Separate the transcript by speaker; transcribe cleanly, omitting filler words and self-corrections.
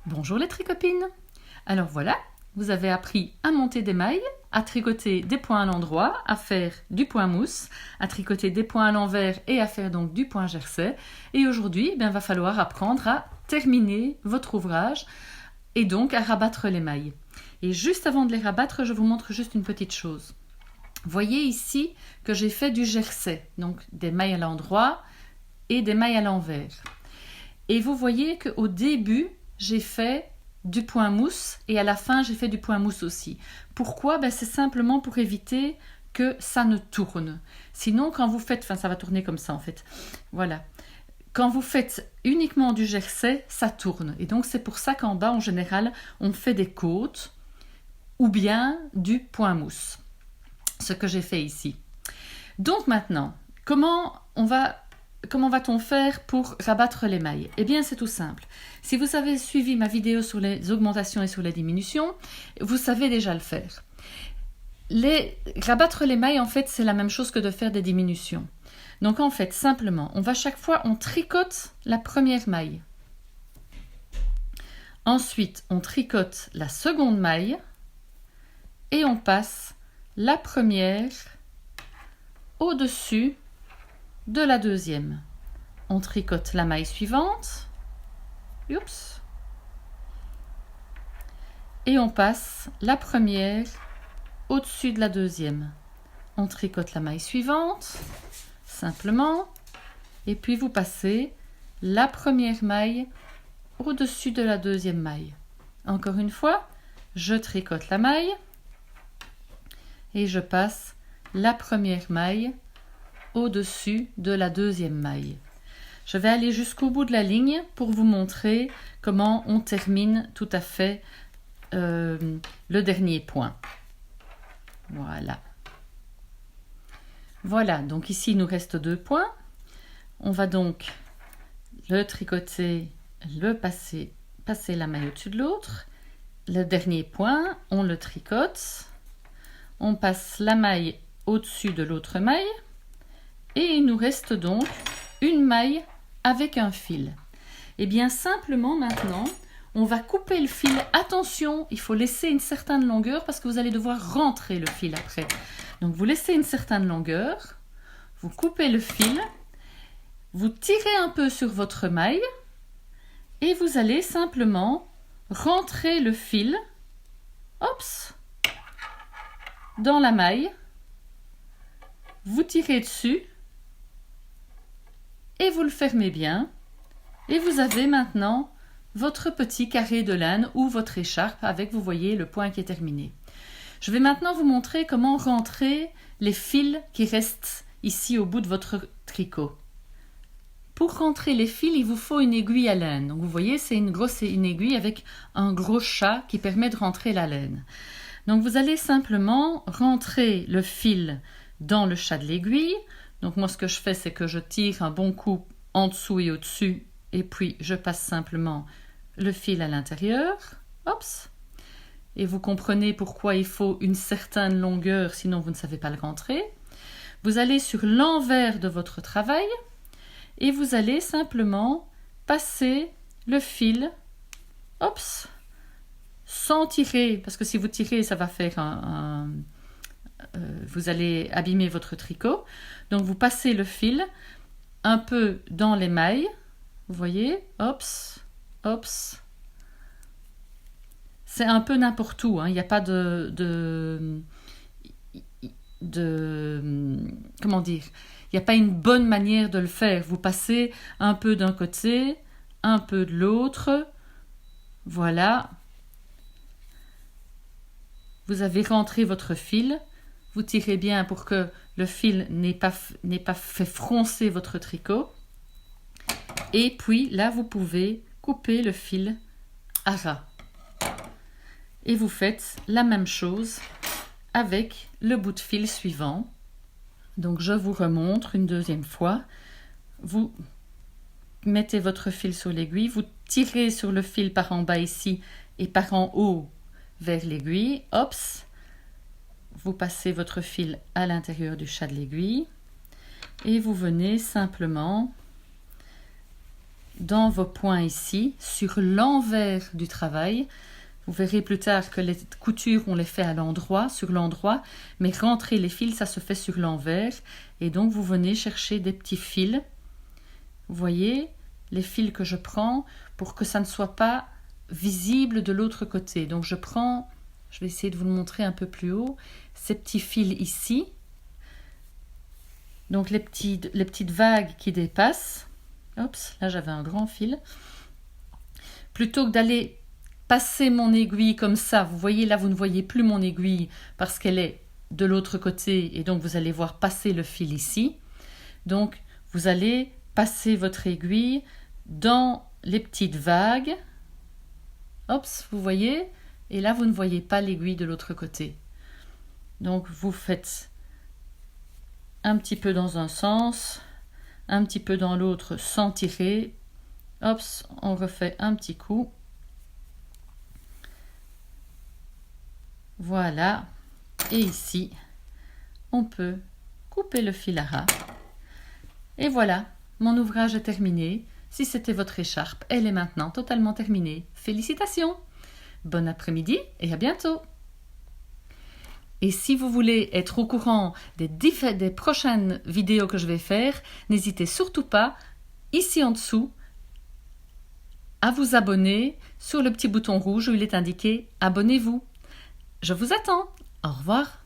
Speaker 1: Bonjour les tricopines. Alors voilà, vous avez appris à monter des mailles, à tricoter des points à l'endroit, à faire du point mousse, à tricoter des points à l'envers et à faire donc du point jersey. Et aujourd'hui, il va falloir apprendre à terminer votre ouvrage et donc à rabattre les mailles. Et juste avant de les rabattre, je vous montre juste une petite chose. Voyez ici que j'ai fait du jersey, donc des mailles à l'endroit et des mailles à l'envers. Et vous voyez qu'au début, j'ai fait du point mousse et à la fin, j'ai fait du point mousse aussi. Pourquoi ? C'est simplement pour éviter que ça ne tourne. Sinon, quand vous faites, ça va tourner comme ça en fait. Voilà. Quand vous faites uniquement du jersey, ça tourne. Et donc, c'est pour ça qu'en bas, en général, on fait des côtes ou bien du point mousse. Ce que j'ai fait ici. Donc maintenant, comment va-t-on faire pour rabattre les mailles ? Eh bien, c'est tout simple. Si vous avez suivi ma vidéo sur les augmentations et sur les diminutions, vous savez déjà le faire. Rabattre les mailles, en fait, c'est la même chose que de faire des diminutions. Donc, en fait, simplement, chaque fois, on tricote la première maille. Ensuite, on tricote la seconde maille et on passe la première au-dessus de la deuxième. On tricote la maille suivante. Oups. Et on passe la première au-dessus de la deuxième. On tricote la maille suivante, simplement. Et puis vous passez la première maille au-dessus de la deuxième maille. Encore une fois, je tricote la maille et je passe la première maille au-dessus de la deuxième maille. Je vais aller jusqu'au bout de la ligne pour vous montrer comment on termine tout à fait le dernier point. Voilà. Voilà, donc ici il nous reste 2 points. On va donc le tricoter, passer la maille au-dessus de l'autre. Le dernier point, on le tricote. On passe la maille au-dessus de l'autre maille. Et il nous reste donc une maille avec un fil. Et bien simplement maintenant, on va couper le fil. Attention, il faut laisser une certaine longueur parce que vous allez devoir rentrer le fil après. Donc vous laissez une certaine longueur, vous coupez le fil, vous tirez un peu sur votre maille et vous allez simplement rentrer le fil, dans la maille. Vous tirez dessus et vous le fermez bien. Et vous avez maintenant votre petit carré de laine ou votre écharpe avec, vous voyez, le point qui est terminé. Je vais maintenant vous montrer comment rentrer les fils qui restent ici au bout de votre tricot. Pour rentrer les fils, il vous faut une aiguille à laine. Donc vous voyez, c'est une aiguille avec un gros chat qui permet de rentrer la laine. Donc vous allez simplement rentrer le fil dans le chat de l'aiguille. Donc moi, ce que je fais, c'est que je tire un bon coup en dessous et au-dessus. Et puis, je passe simplement le fil à l'intérieur. Et vous comprenez pourquoi il faut une certaine longueur, sinon vous ne savez pas le rentrer. Vous allez sur l'envers de votre travail et vous allez simplement passer le fil, sans tirer, parce que si vous tirez, ça va faire vous allez abîmer votre tricot. Donc vous passez le fil un peu dans les mailles. Vous voyez, c'est un peu n'importe où, il n'y a pas comment dire, il n'y a pas une bonne manière de le faire. Vous passez un peu d'un côté, un peu de l'autre. Voilà. Vous avez rentré votre fil. Vous tirez bien pour que le fil n'ait pas fait froncer votre tricot. Et puis là, vous pouvez couper le fil à ras. Et vous faites la même chose avec le bout de fil suivant. Donc je vous remontre une deuxième fois. Vous mettez votre fil sur l'aiguille, vous tirez sur le fil par en bas ici et par en haut vers l'aiguille. Vous passez votre fil à l'intérieur du chat de l'aiguille et vous venez simplement dans vos points ici, sur l'envers du travail. Vous verrez plus tard que les coutures, on les fait à l'endroit, sur l'endroit, mais rentrer les fils, ça se fait sur l'envers. Et donc, vous venez chercher des petits fils. Vous voyez les fils que je prends pour que ça ne soit pas visible de l'autre côté. Donc, je vais essayer de vous le montrer un peu plus haut, ces petits fils ici. Donc, les petites vagues qui dépassent. Oups, là, j'avais un grand fil. Plutôt que d'aller passer mon aiguille comme ça, vous voyez là, vous ne voyez plus mon aiguille parce qu'elle est de l'autre côté et donc vous allez voir passer le fil ici. Donc vous allez passer votre aiguille dans les petites vagues. Oups, vous voyez, et là vous ne voyez pas l'aiguille de l'autre côté. Donc vous faites un petit peu dans un sens, un petit peu dans l'autre sans tirer. Oups, on refait un petit coup. Voilà, et ici, on peut couper le fil à ras. Et voilà, mon ouvrage est terminé. Si c'était votre écharpe, elle est maintenant totalement terminée. Félicitations! Bon après-midi et à bientôt! Et si vous voulez être au courant des prochaines vidéos que je vais faire, n'hésitez surtout pas, ici en dessous, à vous abonner sur le petit bouton rouge où il est indiqué « Abonnez-vous ». Je vous attends. Au revoir.